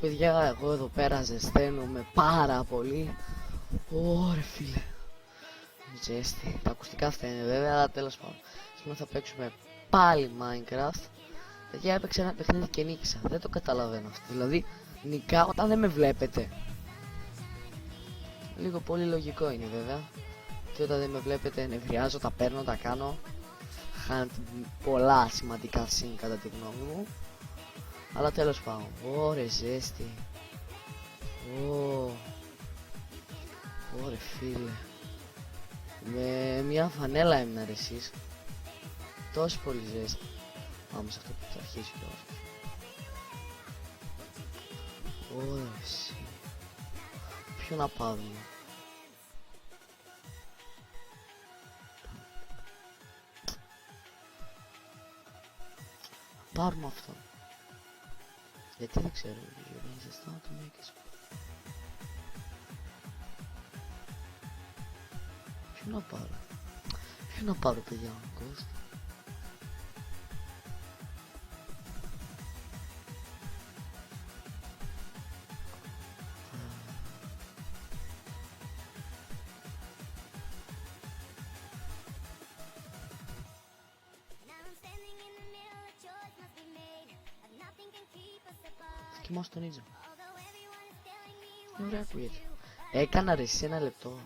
παιδιά, εγώ εδώ πέρα ζεσταίνομαι πάρα πολύ. Ωρε φίλε. Ζέστη. Τα ακουστικά φταίνε βέβαια, αλλά τέλος πάντων. Σήμερα θα παίξουμε πάλι Minecraft. Παιδιά, έπαιξα ένα παιχνίδι και νίκησα. Δεν το καταλαβαίνω αυτό. Δηλαδή, νικάω όταν δεν με βλέπετε. Λίγο πολύ λογικό είναι βέβαια. Και όταν δεν με βλέπετε, νευριάζω, τα παίρνω, τα κάνω. Χάνετε πολλά σημαντικά συν κατά τη γνώμη μου. Αλλά τέλος πάντων. Ωρε ζέστη. Ωρε φίλε. Με μια φανέλα έμεινα ρε εσείς. Τόσο πολύ ζέστη. Πάμε σε αυτό που θα αρχίσει κιόλας. Ωρε εσύ. Ποιο να πάρουμε? Πάρουμε αυτό. Γιατί δεν ξέρω. Ποιο να πάρω? Ποιο να πάρω παιδιά? Ghost. Κοιμάσαι τον Ίτζο. Ωραία ακούγεται. Έκανα ρε εσύ ένα λεπτό.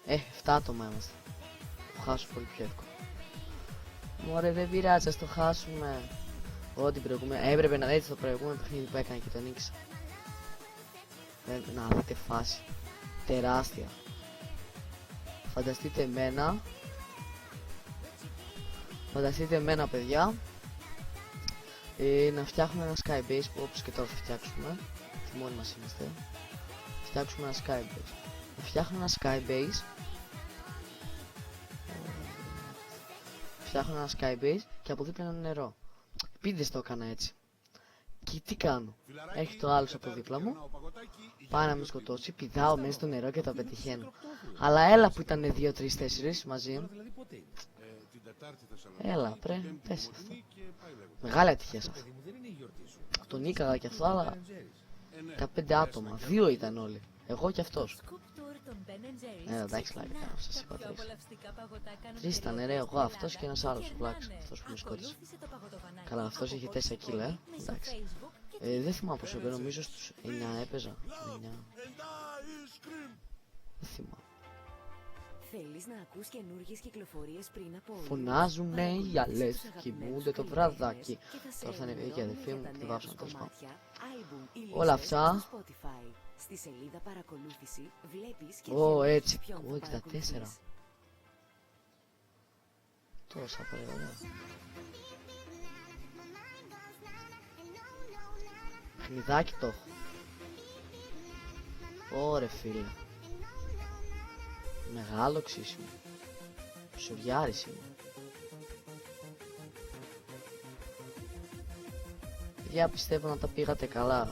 7 άτομα είμαστε. Το χάσω πολύ πιο εύκολα. Μωρέ δεν πειράζει, ας το χάσουμε. Ό,τι προηγούμενο. Έπρεπε να δείτε το προηγούμενο παιχνίδι που έκανε και το νίκησα. Να δείτε φάση. Τεράστια. Φανταστείτε εμένα. Φανταστείτε εμένα παιδιά. Να φτιάχνουμε ένα skybase που όπως και τώρα θα φτιάξουμε. Τι μόνοι μας είμαστε. Φτιάξουμε ένα skybase. Να φτιάχνω ένα skybase. Φτιάχνω ένα skybase και από δίπλα ένα νερό. Πίδες το έκανα έτσι. Και τι κάνω? Έχει το άλλος από δίπλα μου. Πάει να με σκοτώσει. Πηδάω μέσα στο νερό και τα πετυχαίνω. Αλλά έλα που ήταν 2, 3, 4 μαζί. Έλα πες αυτό. Μεγάλη ατυχία σε αυτό. Τον νίκαγα κι αυτό, αλλά 15 άτομα. 2 ήταν όλοι. Εγώ κι αυτός. Εντάξει, λάγκα, σας είπα 3. 3 ήταν ρε, εγώ, αυτός και ένας άλλος. Αυτός που με σκότησε. Καλά, αυτός είχε 4 κιλά, εντάξει. Δεν θυμάμαι πόσο έπαιζα, νομίζω στους 9 έπαιζα. 9. Δεν θυμάμαι. Θέλεις να ακούς καινούργιες κυκλοφορίες πριν από όλους? Φωνάζουνε οι άλλες, κοιμούνται το βραδάκι. Τώρα θα είναι η αδελφή μου και τη βάζω να τέλος πάντων. Όλα αυτά. Στη σελίδα παρακολούθηση βλέπεις και Έτσι. 64. Τόσα πολύ ωραία. Παιχνιδάκι το έχω. Ωρε φίλε. Μεγάλο ξύσιμο. Σουριάρης είναι. Για πιστεύω να τα πήγατε καλά.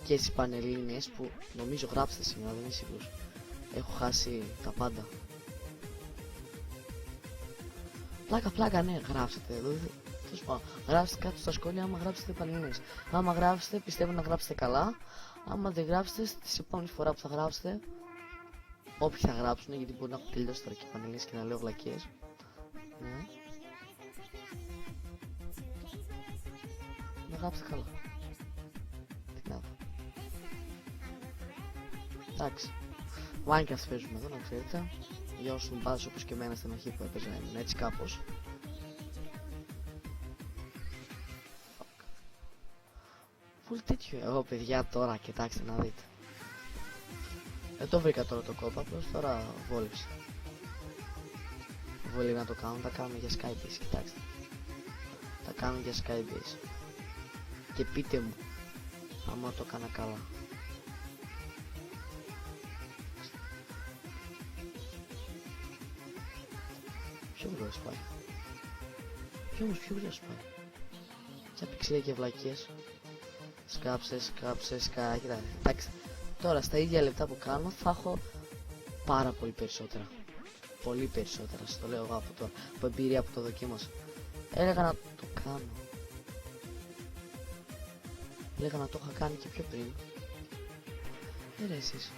Και στις Πανελλήνιες που νομίζω γράψτε σήμερα, δεν είμαι σίγουρος. Έχω χάσει τα πάντα. Πλάκα ναι, γράψτε εδώ. Γράψτε κάτω στα σχόλια άμα γράψετε Πανελλήνιες. Άμα γράψετε πιστεύω να γράψετε καλά. Άμα δεν γράψετε στις επόμενες φορά που θα γράψετε. Όποιοι θα γράψουν, γιατί μπορεί να έχω τελειώσει τώρα και Πανελλήνιες και να λέω βλακίες. Ναι. Να γράψετε καλά. Εντάξει. Minecraft παίζουμε εδώ, να ξέρετε. Για όσους μου πάζουν όπως και εμένα στην αρχή που έπαιζα, ήμουν έτσι κάπως. Φουλ τέτοιο. Εγώ παιδιά τώρα, κοιτάξτε να δείτε. Δεν το βρήκα τώρα το κόπο, απλώς τώρα βόλεψε. Βολεί να το κάνουν, τα κάνουμε για skybase, κοιτάξτε. Τα κάνουν για skybase. Και πείτε μου, άμα το έκανα καλά. Πιο γρήγορα σπάει. Πιο γρήγορα σπάει. Θα πιξίλια και βλακίες. Σκάψε, κοίτα. Εντάξει. Τώρα στα ίδια λεπτά που κάνω θα έχω πάρα πολύ περισσότερα. Πολύ περισσότερα, σας το λέω εγώ από τώρα. Από εμπειρία που το δοκίμασα. Έλεγα να το κάνω. Λέγα να το είχα κάνει και πιο πριν. Ρε εσείς.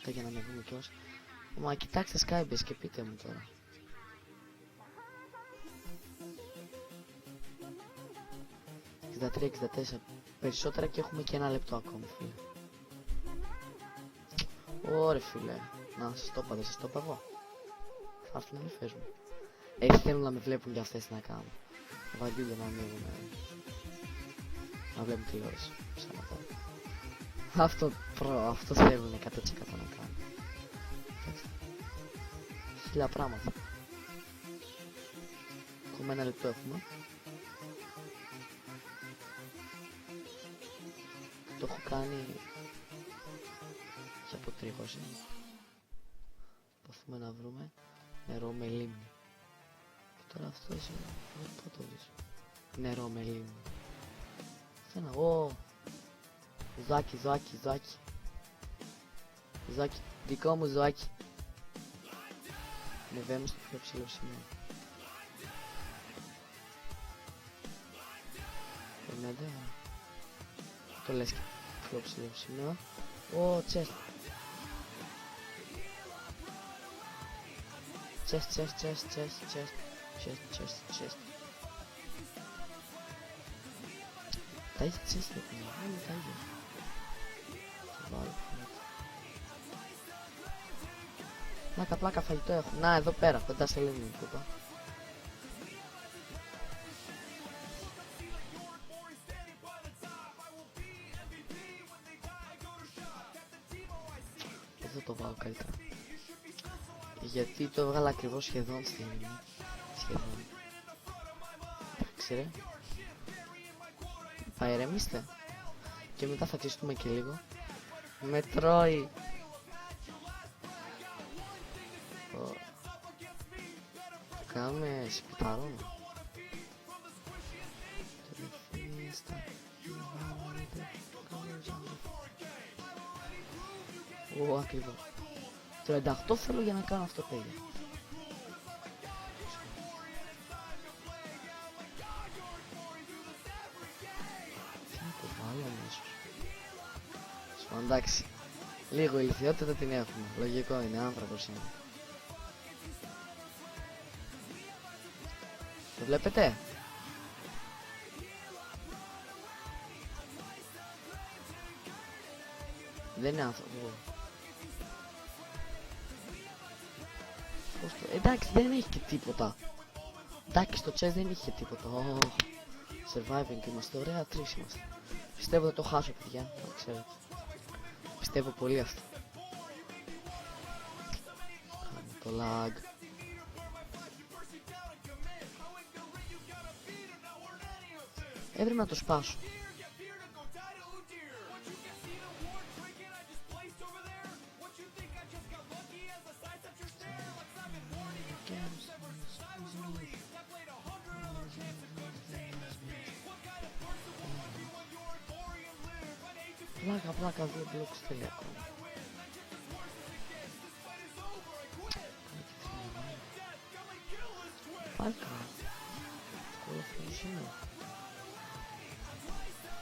Για να με δούμε κιόλας. Μα κοιτάξτε Skybase και πείτε μου τώρα. «63-64 περισσότερα και έχουμε και ένα λεπτό ακόμη, φίλε. Ωρε φίλε. Να σας το είπα, δεν σας το είπα εγώ. Θα έρθουν οι φες μου. Έτσι θέλουν να με βλέπουν για αυτές να κάνουν. Βαριούνται να ανοίγουν. Να βλέπουν τηλεόραση. Αυτό θέλουν 100% να κάνουν. Χίλια πράγματα. Ακόμα ένα λεπτό έχουμε. Το έχω κάνει για αποτρίχωση. Προσπαθούμε να βρούμε νερό με λίμνη. Και τώρα αυτό είναι πού το βρεις. Νερό με λίμνη. Αυτό είναι ζάκι. Ζάκι, δικό μου ζάκι. Ανεβαίνω στο πιο ψηλό σημείο. Περνάτε. Το λες και πιο ψηλό σημείο. Chest. Chest. Τα ίδια chest έχουμε, όλα τα ίδια. Θα βάλω. Πλάκα φαγητό έχω. Να, εδώ πέρα, κοντά σε λίμνη, κούπα. Εδώ το βάλω καλύτερα. Γιατί το έβγαλα ακριβώς σχεδόν στη λίμνη. Σχεδόν. Εντάξει ρε. Θα ηρεμήστε. Και μετά θα κλειστούμε και λίγο. Με τρώει. Κάνουμε σπιταρό. Ακριβώς. 38 θέλω για να κάνω αυτό, παιδιά. Τι να το βάλω αμέσως. Εντάξει. Λίγο ηλικιότητα την έχουμε. Λογικό είναι, άνθρωπος είναι. Το βλέπετε? Δεν είναι άνθρωπο. Εντάξει, δεν έχει και τίποτα. Εντάξει, στο chest δεν είχε τίποτα. Surviving είμαστε, ωραία, 3 είμαστε. Πιστεύω θα το χάσω, παιδιά, να ξέρετε. Πιστεύω πολύ αυτό. Κάνω το lag. Έπρεπε να το σπάσω. Πλάκα 2 blocks θέλει ακόμα. Πάλκα. Εύκολο αυτό σήμερα.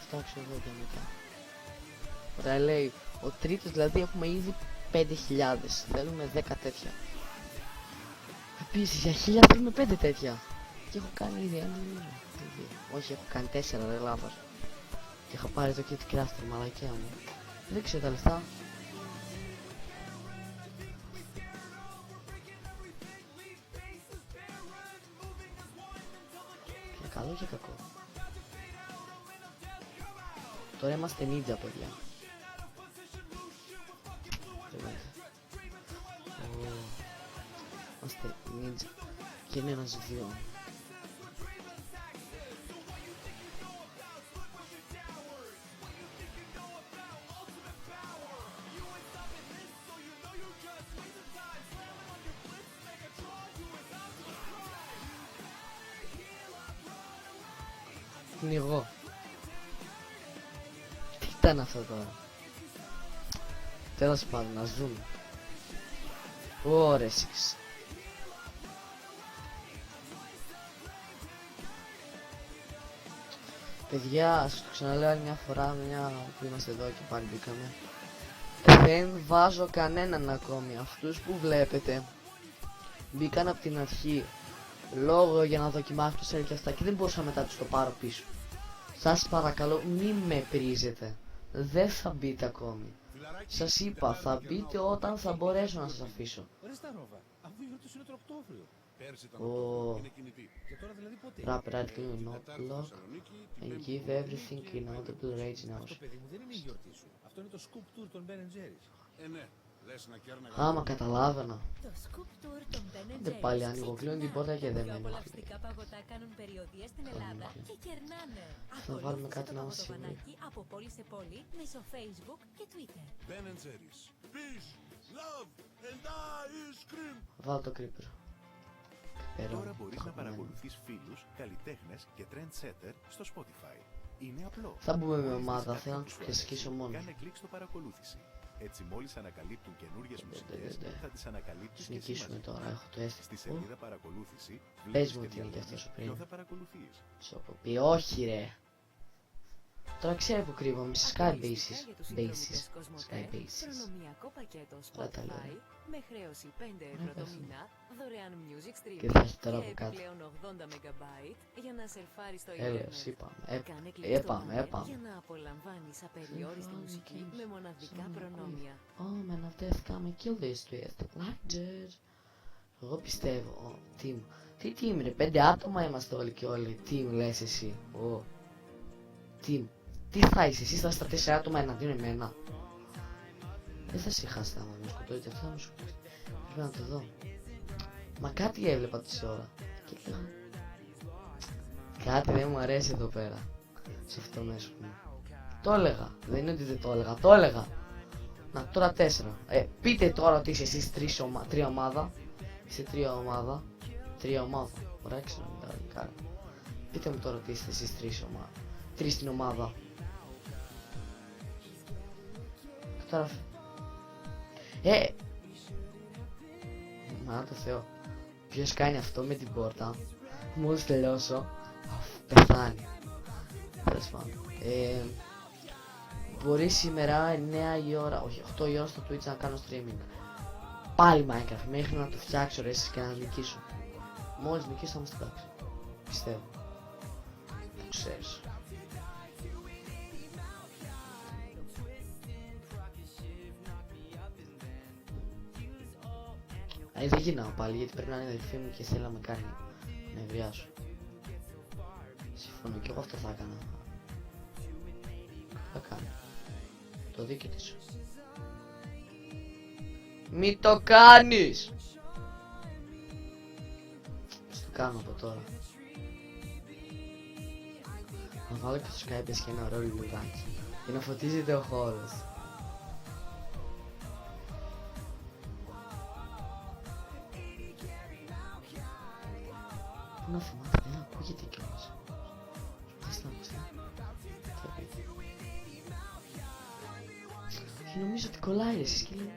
Φτάξω εδώ και μετά. Ωραία, λέει ο τρίτος, δηλαδή έχουμε ήδη 5.000. Θέλουμε 10 τέτοια. Επίσης για 1.000 θέλουμε 5 τέτοια. Και έχω κάνει ήδη ένα νομίζω. Όχι, έχω κάνει 4, ρε λάθος. Και έχω πάρει το kit crafter, μαλακιά μου. Δεν ξέρω τα λεφτά. Και καλό και κακό. Τώρα είμαστε ninja, παιδιά. Είμαστε ninja. Και είναι ένας δύο. Πνιγώ. Τι ήταν αυτό τώρα? Τέλος πάντων, να ζούμε. Ωρε εσείς. Παιδιά, σας το ξαναλέω άλλη μια φορά, μια που είμαστε εδώ και πάλι μπήκαμε. Δεν βάζω κανέναν ακόμη. Αυτούς που βλέπετε μπήκαν από την αρχή λόγω για να δοκιμάσω το σερ και αυτά και δεν μπορούσα μετά τους το πάρω πίσω. Σας παρακαλώ μη με πρίζετε. Δεν θα μπείτε ακόμη. Σας είπα, θα μπείτε όταν θα μπορέσω να σας αφήσω. Wrap right clean not block and give everything inaudible rage now. Άμα καταλάβαινα. Δεν πάλι ανοίγω, κλείνω την πόρτα και δεν μένω. Θα βάλουμε κάτι να μας συμβεί. Βάλω το creeper. Τώρα μπορείς να παρακολουθείς φίλους, καλλιτέχνες και trendsetter στο Spotify. Είναι απλό. Θα μπούμε με ομάδα, θέλω να τους ξεσκίσω μόνο. Κάνε κλικ στο παρακολούθηση. Έτσι μόλις ανακαλύπτουν καινούργιες μουσικές, θα τις ανακαλύπτεις και εσύ μαζί. Τώρα, έχω το αίσθημα. Στη σελίδα παρακολούθηση, πες μου βλέπεις τι είναι και αυτός ο πριν. ποιο θα παρακολουθείς. Σοποπή, όχι ρε. Τώρα ξέρω που κρύβομαι σε Sky Bases. Sky Bases. Όλα τα λέω. Με χρέωση 5 ευρώ το μήνα, δωρεάν music stream Και θα έχει τώρα από κάτω. επιπλέον 80 MB για να σερφάρεις στο Έλεος, ίντερνετ. είπαμε. Κάνε κλικ στο banner Έπαμε. για να απολαμβάνεις απεριόριστη μουσική με μοναδικά προνόμια. Oh man of death, come and kill this twist. Lightyear. Εγώ πιστεύω, team. Τι team ρε, 5 άτομα είμαστε όλοι και όλοι. Team λες εσύ. Team. Τι θα είσαι, εσύ θα είσαι τα 4 άτομα εναντίον εμένα. Δεν θα σε χάσετε άμα με σκοτώσετε, αυτό θα με σκοτώσετε. Πρέπει να το δω. Μα κάτι έβλεπα τόση ώρα. Και λέω, κάτι δεν μου αρέσει εδώ πέρα. Σε αυτό το μέσο μου. Το έλεγα, δεν είναι ότι δεν το έλεγα, το έλεγα. Να, τώρα 4. Πείτε τώρα ότι είσαι εσείς 3 ομάδα. Είσαι 3 ομάδα. 3 ομάδα. Ωραία, ξέρω να μην τα ελληνικά. Πείτε μου τώρα ότι είστε εσείς 3 ομάδα. 3 στην ομάδα. Και τώρα... Μα το Θεό. Ποιος κάνει αυτό με την πόρτα. Μόλις τελειώσω. Πεθάνει. Τέλος πάντων. Μπορεί σήμερα 9 η ώρα, όχι 8 η ώρα στο Twitch να κάνω streaming. Πάλι Minecraft, μέχρι να το φτιάξω ρε εσείς και να νικήσω. Μόλις νικήσω θα είμαστε εντάξει. Πιστεύω. Το ξέρεις. Δεν γυρνάω πάλι γιατί πρέπει να είναι αδελφή μου και θέλει να με κάνει να ευριάσω. Συμφωνώ και εγώ αυτό θα έκανα. Θα κάνω. Το δίκαιο της. Μη το κάνεις! Πώς το κάνω από τώρα. Να βάλω και στο Skype και ένα ωραίο λουλουδάκι για να φωτίζεται ο χώρος. Να θυμάται, δεν ακούγεται κιόλας. Προσπαθείς να ακουστεί. Και νομίζω ότι κολλάει εσείς και λέει.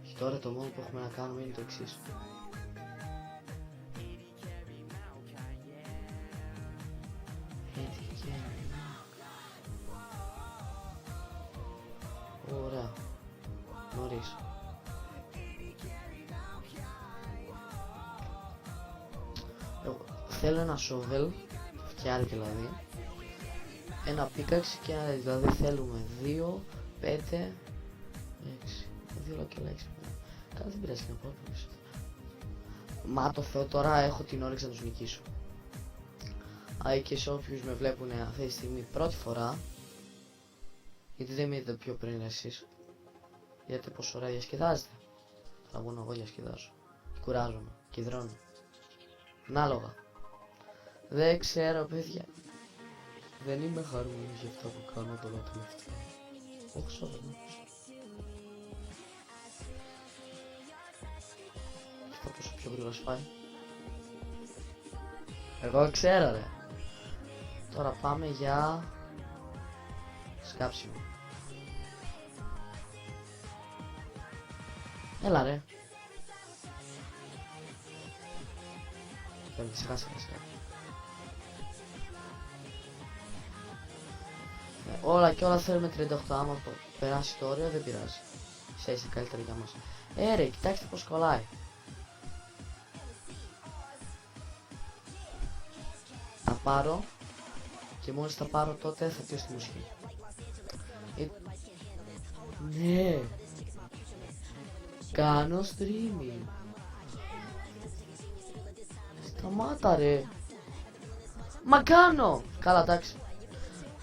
Και τώρα το μόνο που έχουμε να κάνουμε είναι το εξής. Ωραία. Νωρίς. Θέλω ένα shovel, φτιάρι δηλαδή, ένα πίκαξ και ένα δηλαδή θέλουμε 2, 5, 6, 2 και 6. Καλά δεν πειράζει να πω πίσω. Μα το Θεό τώρα έχω την όρεξη να τους νικήσω. Και σε όποιους με βλέπουν αυτή τη στιγμή πρώτη φορά, γιατί δεν με είδατε πιο πριν εσείς, γιατί πόσο ωραία διασκεδάζετε. Θα μόνο εγώ διασκεδάζω, και κουράζομαι, και δρώνω. Ανάλογα. Δεν ξέρω παιδιά. Δεν είμαι χαρούμενος για αυτά που κάνω τώρα τελευταία. Όχι σώπα. Αυτό πόσο πιο γρήγορα σπάει. Εγώ ξέρω ρε. Τώρα πάμε για σκάψιμο. Έλα ρε. Θα με ξεχάσει. Όλα και όλα θέλουμε 38. Άμα περάσει το όριο δεν πειράζει. Είσαι καλύτερο για μας. Ρε, κοιτάξτε πως κολλάει. Θα πάρω και μόλις τα πάρω τότε θα πιω στη μουσική. Ναι. Κάνω streaming. Σταμάτα ρε. Μα κάνω. Καλά, εντάξει.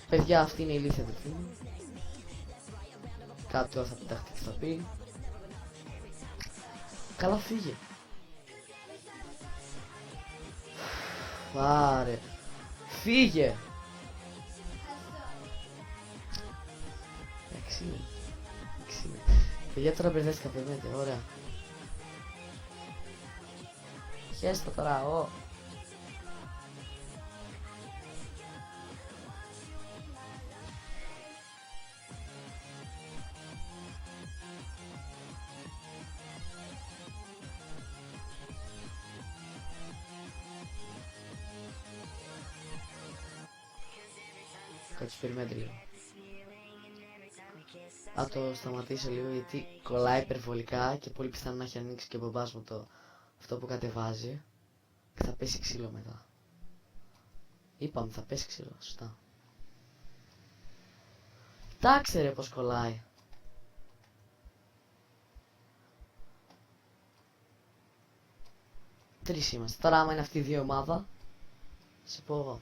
Παιδιά, αυτή είναι η ηλίθια αδερφή μου. Κάτι τώρα θα πεταχτεί και θα πει. Καλά, φύγε. Πάρε. Φύγε. Εντάξει είναι. Παιδιά, τώρα μπερδέστηκα, περιμένετε, ωραία. Χέστο τώρα, Κάτσε, περιμένετε λίγο. Θα το σταματήσω λίγο γιατί κολλάει υπερβολικά και πολύ πιθανό να έχει ανοίξει και ο μπαμπάς μου αυτό που κατεβάζει και θα πέσει ξύλο μετά. Είπαμε θα πέσει ξύλο, σωστά. Κοιτάξτε ρε πως κολλάει. Τρεις είμαστε. Τώρα άμα είναι αυτή η δύο ομάδα, σε πω εγώ.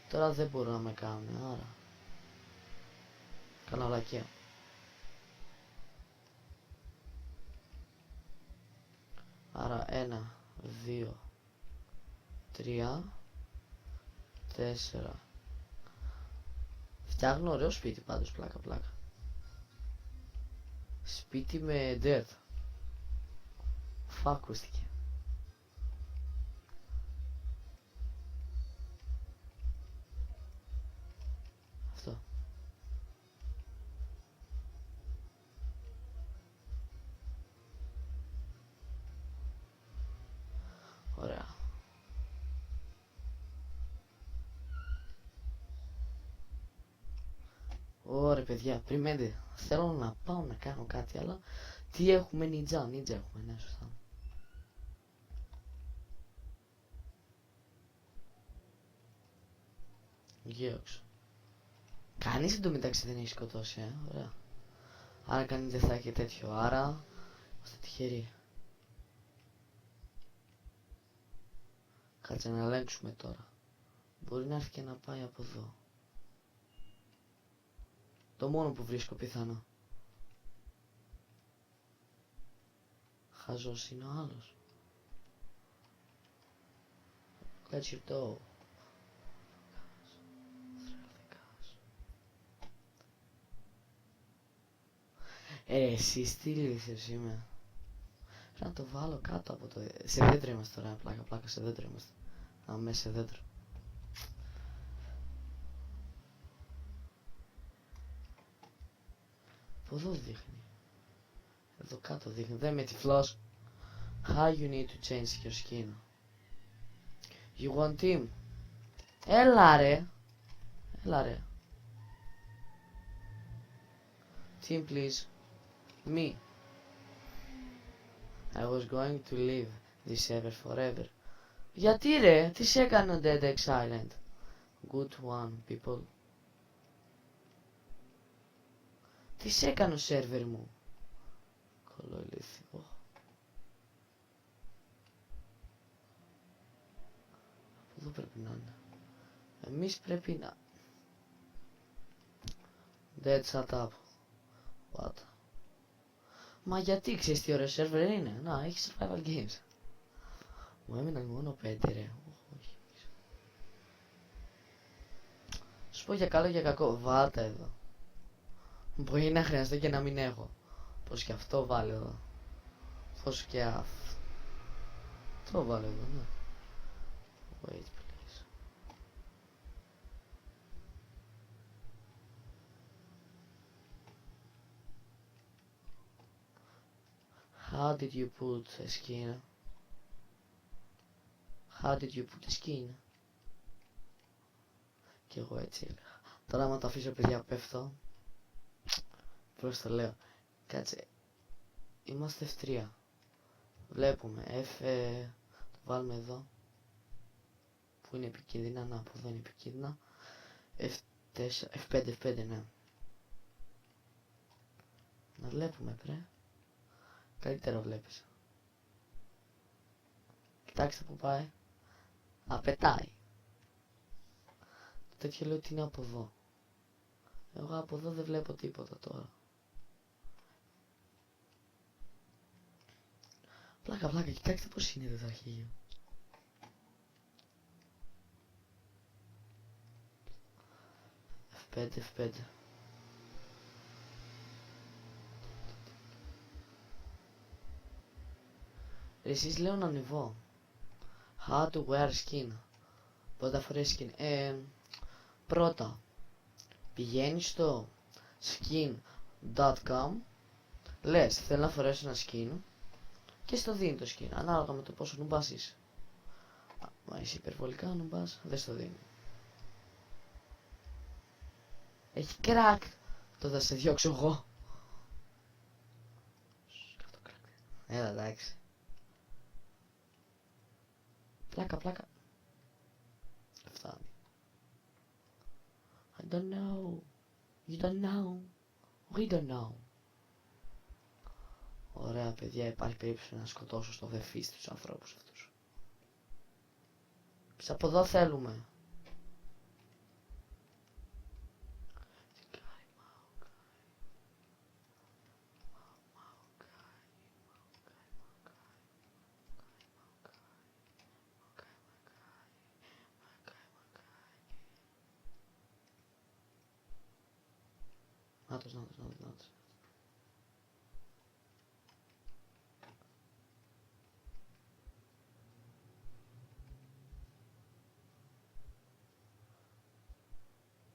Τώρα δεν μπορούν να με κάνουν, άρα. Κάνω βλακεία. Άρα 1, 2, 3, 4. Φτιάχνω ωραίο σπίτι πάντως, πλάκα. Σπίτι με dirt. Ακούστηκε. Αυτό. Ωραία. Ωραία παιδιά, περιμένετε. Θέλω να πάω να κάνω κάτι, αλλά τι έχουμε, νιτζά έχουμε, ναι, σωστά. Γέωξ. Κανείς εντωμεταξύ δεν έχει σκοτώσει, ωραία. Άρα κανείς δεν θα έχει τέτοιο, άρα είμαστε τυχεροί. Κάτσε να ελέγξουμε τώρα. Μπορεί να έρθει και να πάει από εδώ. Το μόνο που βρίσκω πιθανό. Χαζός είναι ο άλλος. Let you go. Εσείς τι λύσες είμαι. Πρέπει να το βάλω κάτω από το... Σε δέντρο είμαστε τώρα, πλάκα, σε δέντρο είμαστε. Αμέσως σε δέντρο. Από εδώ δείχνει. Εδώ κάτω δείχνει, δεν με τυφλός. How you need to change your skin. You want team. Έλα ρε. Team please. Me. I was going to leave this ever forever. Γιατί ρε, τι σε έκανε ο Dead X Island. Good one people. Τι σε έκανε ο σερβερ μου. Κολοηλήθιο. Εδώ πρέπει να είναι. Εμείς πρέπει να... Dead shut up. What? Μα γιατί, ξέρεις τι ωραίο σερβερ είναι. Να, έχει survival games. Μου έμειναν μόνο 5 ρε. Σου πω για καλό για κακό. Βάλτε εδώ. Μπορεί να χρειαστεί και να μην έχω. Πως και αυτό βάλε εδώ. Πως και αυτό βάλε εδώ, ναι. Wait please. How did you put a skin? How did you put a skin? Κι εγώ έτσι έλεγα. Τώρα άμα το αφήσω παιδιά πέφτω. Πώς το λέω. Κάτσε. Είμαστε F3. Βλέπουμε το βάλουμε εδώ. Που είναι επικίνδυνα. Να, που εδώ είναι επικίνδυνα. F4, F5, ναι. Να βλέπουμε πρέ. Καλύτερα βλέπεις. Κοιτάξτε που πάει. Πετάει. Το τέτοιο λέω ότι είναι από εδώ. Εγώ από εδώ δεν βλέπω τίποτα τώρα. Πλάκα, κοιτάξτε πως είναι εδώ το αρχείο. F5. Εσείς λέω να ανεβώ. How to wear skin. Πώς θα φορέσει skin. Πρώτα πηγαίνεις στο skin.com. Λες θέλω να φορέσω ένα skin. Και στο δίνει το skin. Ανάλογα με το πόσο νουμπάς είσαι. Μα είσαι υπερβολικά νουμπάς, δεν στο δίνει. Έχει crack. Το θα σε διώξω εγώ. Έλα εντάξει. Πλάκα. Φτάνει. I don't know. You don't know. We don't know. Ωραία παιδιά, υπάρχει περίπτωση να σκοτώσω στο δεφίστη τους ανθρώπους αυτούς. Πεις από εδώ θέλουμε. Νάτος.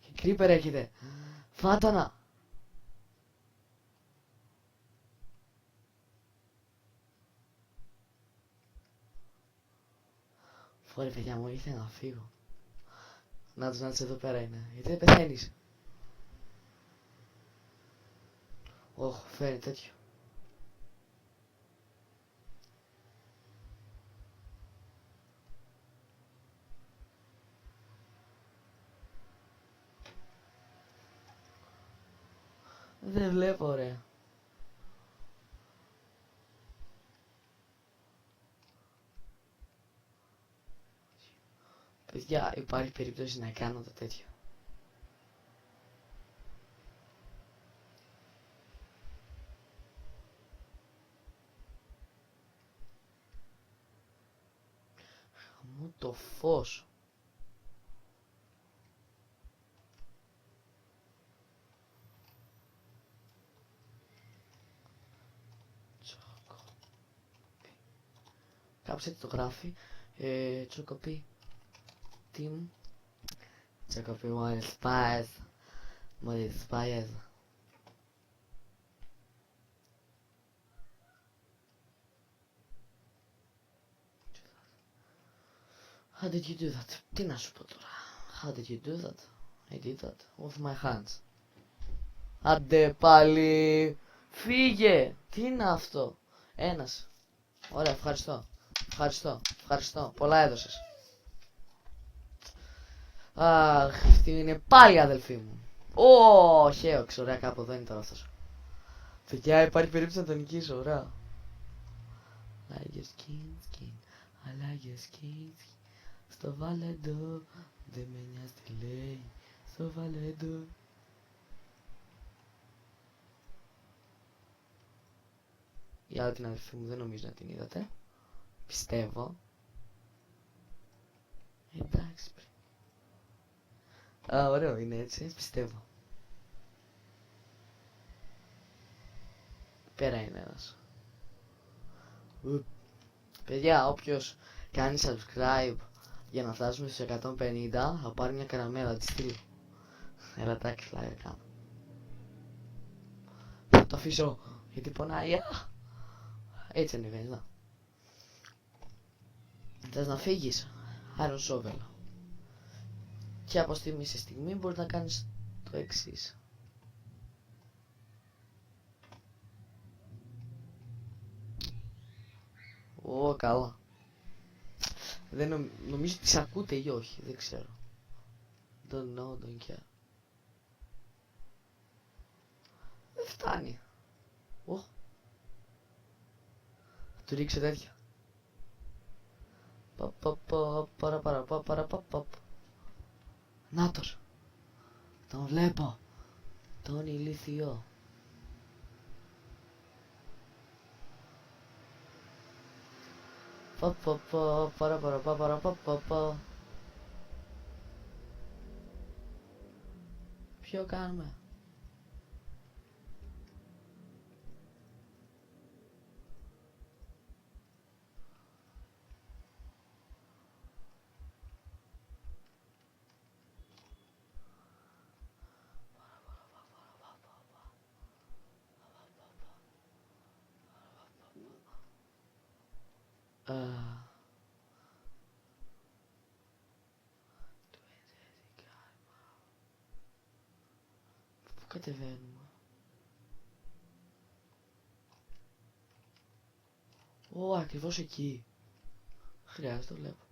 Και creeper έρχεται. Φάτανα. Φόρε παιδιά μου, ήθελα να φύγω. Νάτος εδώ πέρα είναι. Γιατί δεν πεθαίνεις. Ωχ, φέρει τέτοιο. Δεν βλέπω ωραία. Παιδιά, υπάρχει περίπτωση να κάνω το τέτοιο. Μου το φως. Κάπως έτσι το γράφει. Τσοκοπή. Team. Τσοκοπή μόλι σπάες. Μόλι σπάες. How did you do that? Τι να σου πω τώρα. How did you do that? I did that with my hands. Άντε πάλι. Φύγε. Τι είναι αυτό. Ένας. Ωραία, ευχαριστώ. Πολλά έδωσες. Αχ, αυτή είναι πάλι η αδελφή μου. Ω, χέοξ, ωραία, κάπου εδώ είναι τώρα αυτός. Παιδιά, υπάρχει περίπτωση να τον νικήσω, ωραία. I like your skin. I like your skin. Στο βαλέντο, δεν με νοιάζει τι λέει. Στο βαλέντο. Η άλλη την αδελφή μου δεν νομίζω να την είδατε. Πιστεύω. Εντάξει πριν. Ωραίο είναι έτσι, πιστεύω. Πέρα είναι ένας. Παιδιά, όποιος κάνει subscribe για να φτάσουμε στους 150 θα πάρει μια καραμέλα, τη στείλω. Έλα εντάξει, φλάγια κάνω. Θα το αφήσω γιατί πονάει. Έτσι ανεβαίνεις, να. Θες να φύγεις. Iron Shovel. Και από στιγμή σε στιγμή μπορείς να κάνεις το εξής. Ω, καλά. Δεν νομίζω ότι σε ακούτε ή όχι, δεν ξέρω. Don't know, don't care. Δεν φτάνει. Ω. Θα του ρίξω τέτοια. Νάτος. Τον βλέπω. Τον ηλίθιο. Ποιο κάνουμε? Πού κατεβαίνουμε? Ω, ακριβώς εκεί. Χρειάζεται, το βλέπω.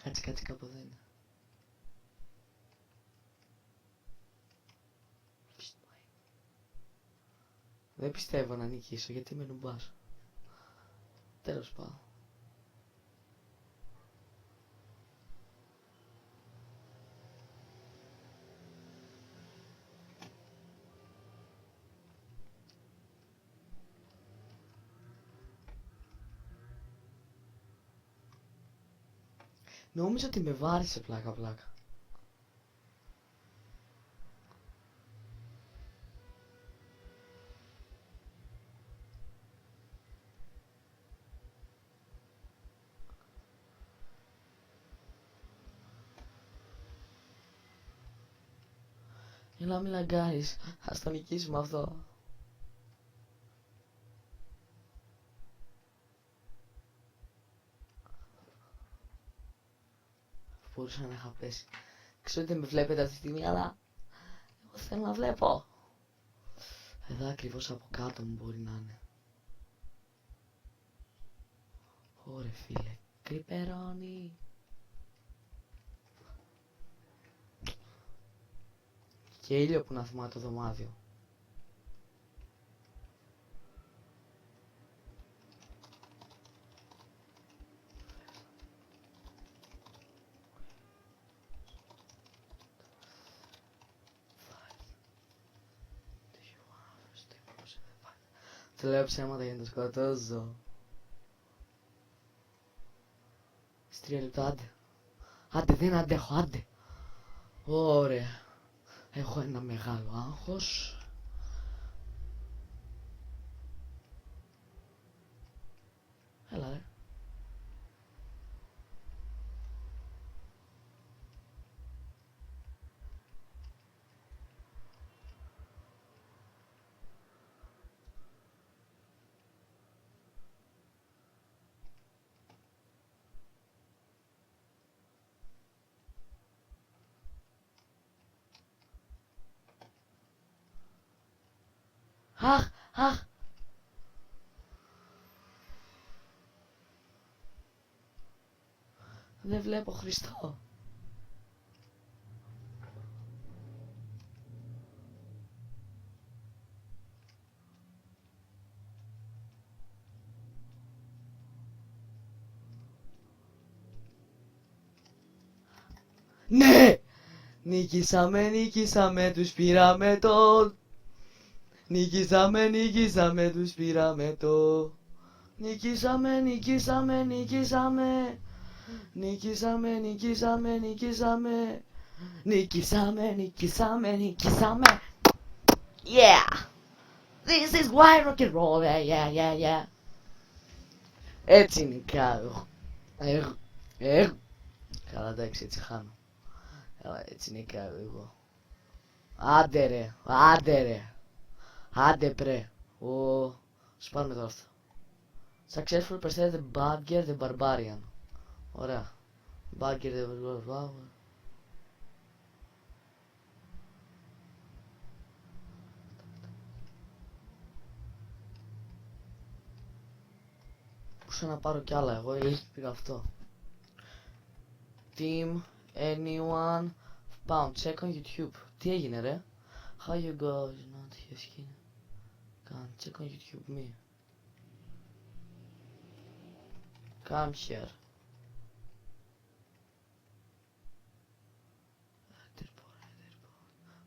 Κάτσε κάπου εδώ είναι. Δεν πιστεύω να νικήσω γιατί με νουμπάς. Τέλος πάντων. Νόμιζα ότι με βάρισε πλάκα. Έλα μη λαγκάρεις, ας το νικήσουμε αυτό. Μπορούσα να είχα πέσει. Ξέρω ότι δεν με βλέπετε αυτή τη στιγμή, αλλά εγώ θέλω να βλέπω. Εδώ ακριβώς από κάτω μου μπορεί να είναι. Ωρε φίλε, κρυπερώνει. Και ήλιο που να θυμάται το δωμάτιο. Του λέω ψέματα για να το σκοτώσω. Στις 3 λεπτά, άντε. Άντε, δεν αντέχω, άντε. Ωραία. Έχω ένα μεγάλο άγχος. Έλα ρε. Αχ. Δεν βλέπω Χριστό. Ναι! Νικήσαμε, τους πήραμε το... Νικήσαμε, τους πήραμε το... Νικήσαμε. Yeah! This is why rock and roll, yeah. Έτσι νικάω. Καλά, εντάξει, έτσι χάνω. Έτσι νικάω εγώ. Άντε ρε. Άντε πρε. Σπάρουμε τώρα αυτό. Successful presented Badger the Barbarian. Ωραία. Badger the Barbarian. Μπορούσα να πάρω κι άλλα εγώ, πήγα αυτό. Team, anyone, found, check on YouTube. Τι έγινε ρε? How you go, you not your skin. Can check on YouTube me. Come here.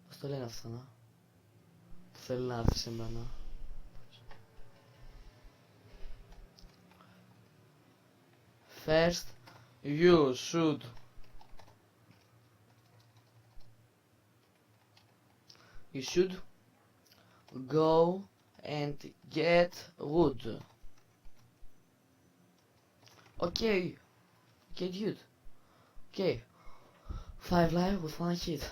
Πώς το λένε αυτό, να? Που θέλει να έρθει σε μένα. First, you should go and get wood. Okay, dude. Okay, 5 live with 1 hit.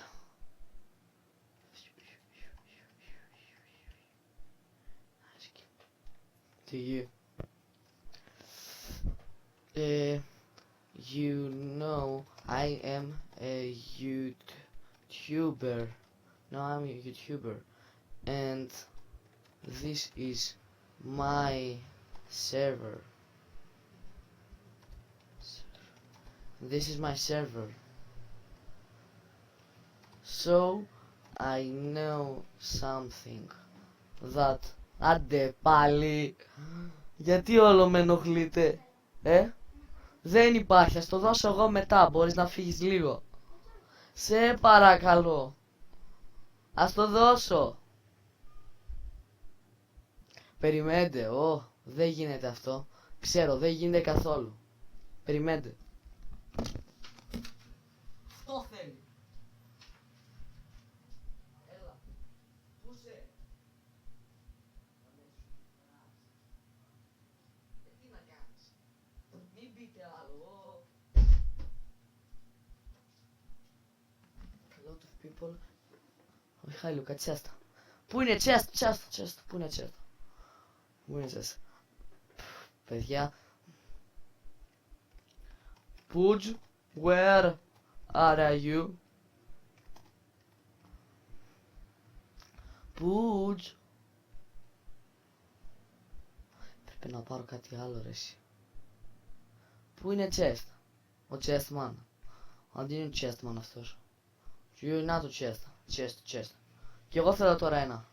To you. You know I am a YouTuber. No, I'm a YouTuber, and this is my server. This is my server. So I know something that. Άντε πάλι. Γιατί όλο με ενοχλείτε? Δεν υπάρχει, ας το δώσω εγώ μετά. Μπορείς να φύγεις λίγο? Σε παρακαλώ. Ας το δώσω. Περιμένετε. Δεν γίνεται αυτό. Ξέρω, δεν γίνεται καθόλου. Περιμένετε. Αυτό θέλει. Έλα. Πού σε? Τι να κάνεις? Μην πείτε άλλο. A lot of people. Μιχάλη, Λουκα, τσέστα. Πού είναι τσέστα? Πού είναι τσέστα? Πού είναι τσέστα? Παιδιά. Pudge, where are you? Pudge. Πρέπει να πάρω κάτι άλλο ρε εσύ. Πού είναι τσέστα? Ο Chestman. Αντί είναι Chestman αυτός. Να το τσέστα. Chest. Και εγώ θέλω τώρα ένα.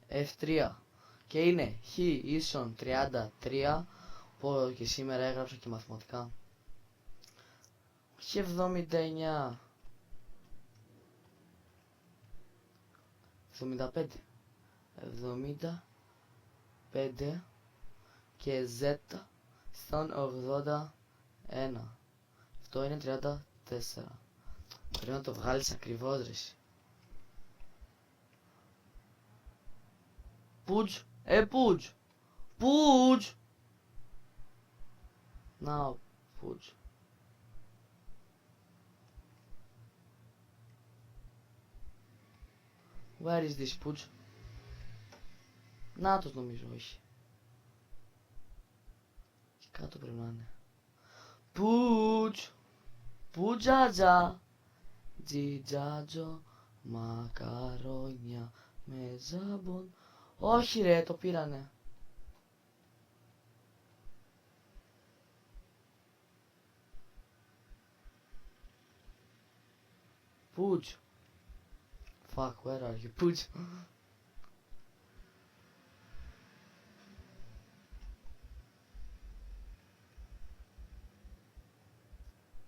F3. Και είναι χ ίσον 33. Που και σήμερα έγραψα και μαθηματικά. Χ 79. 75. 75. Και Z στον 81. Αυτό είναι 34. Πρέπει να το βγάλεις ακριβώς ρε εσύ. Pudge, Pudge. Pudge. Now, Pudge. Where is this Pudge? Νάτος νομίζω, όχι. Και κάτω πρέπει να είναι. Pudge. Πουτζάτζα. Τζιτζάτζο. Μακαρόνια με ζάμπον. Όχι ρε, το πήρανε. Pudge. Fuck, where are you? Pudge.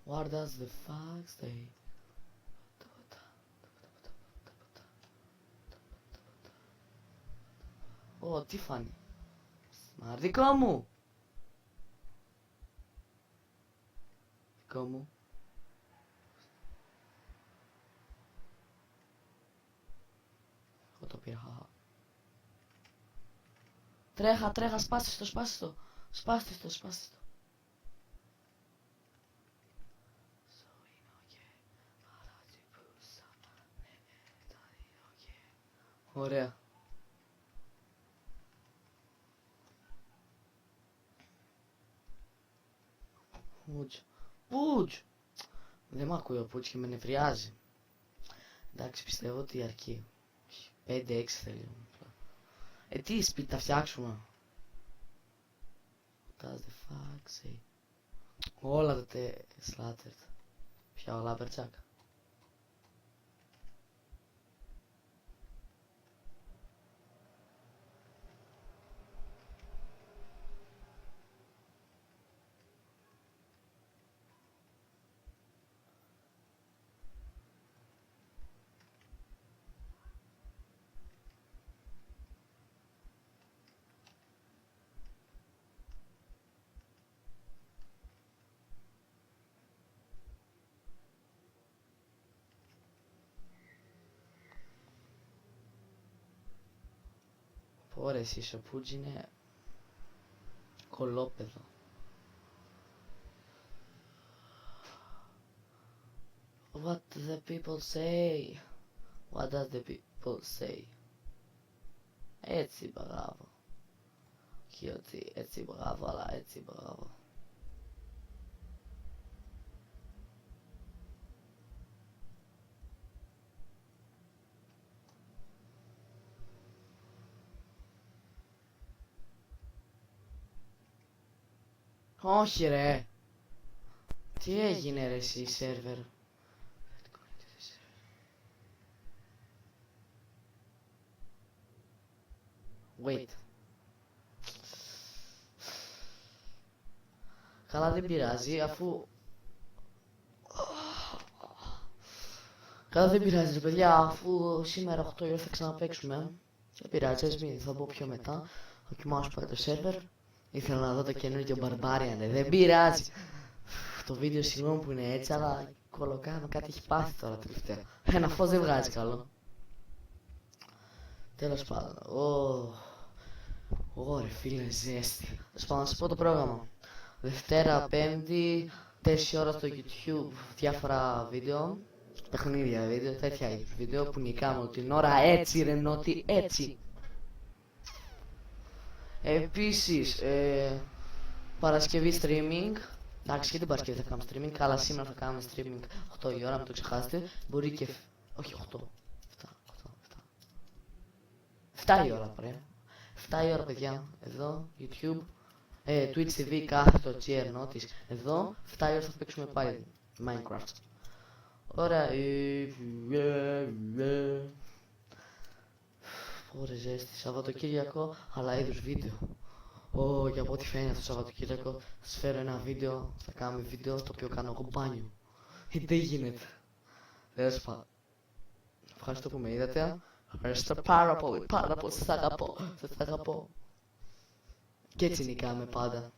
What does the fuck say? Ω, τι φάνη. Μα δικό μου. Δικό μου. Εγώ το πήρα. Τρέχα, σπάστε το. Σπάστε το. Ωραία. Πουτς. Δεν μ' ακούει ο Πουτς και με νευριάζει. Εντάξει, πιστεύω ότι αρκεί. 5-6 θέλει. Τι σπίτι τα φτιάξουμε. Does the fuck say. Όλα τα slattered. Πια ο Λάμπερτζακ. Ωραία, εσύ ο Πουτς είναι κολόπεδο. What do the people say? What does the people say? Έτσι μπράβο. Όχι ότι έτσι μπράβο, αλλά έτσι μπράβο. Όχι ρε. Τι έγινε ρε εσύ σερβερ. Wait. Καλά δεν πειράζει αφού... Καλά δεν πειράζει ρε παιδιά αφού σήμερα 8 η ώρα θα ξαναπαίξουμε. Δεν πειράζει, ας μην θα πω πιο μετά. Θα δοκιμάσω πάλι το σερβερ. Ήθελα να δω το καινούργιο Barbarian, δεν πειράζει. Το βίντεο συγγνώμη που είναι έτσι, αλλά κολοκάνω κάτι έχει πάθει τώρα τελευταία. Ένα φως δεν βγάζει καλό. Τέλος πάντων. Ωρε φίλε ζέστη. Τέλος πάντων, να σας πω το πρόγραμμα. Δευτέρα, Πέμπτη, 4 ώρα στο YouTube, διάφορα βίντεο. Παιχνίδια βίντεο, τέτοια βίντεο που νικάμε την ώρα έτσι ρε νότι, έτσι. Επίσης, Παρασκευή streaming. Εντάξει, και την Παρασκευή θα κάνουμε streaming, αλλά σήμερα θα κάνουμε streaming 8 η ώρα, μην το ξεχάσετε. Μπορεί και... όχι 8. 7 η ώρα πρέπει. 7 η ώρα παιδιά, εδώ, YouTube, Twitch TV κάθετο GR Notice, εδώ, 7 η ώρα θα παίξουμε πάλι Minecraft. Ωραία, Ωραία ζέστη, Σαββατοκύριακο, αλλά είδους βίντεο. Και από ό,τι φαίνεται το Σαββατοκύριακο θα σας φέρω ένα βίντεο, θα κάνουμε βίντεο το οποίο κάνω εγώ μπάνιο. Δεν γίνεται. Τέλος πάντων. Ευχαριστώ που με είδατε. Ευχαριστώ πάρα πολύ, σας αγαπώ. Και έτσι νικάμε πάντα.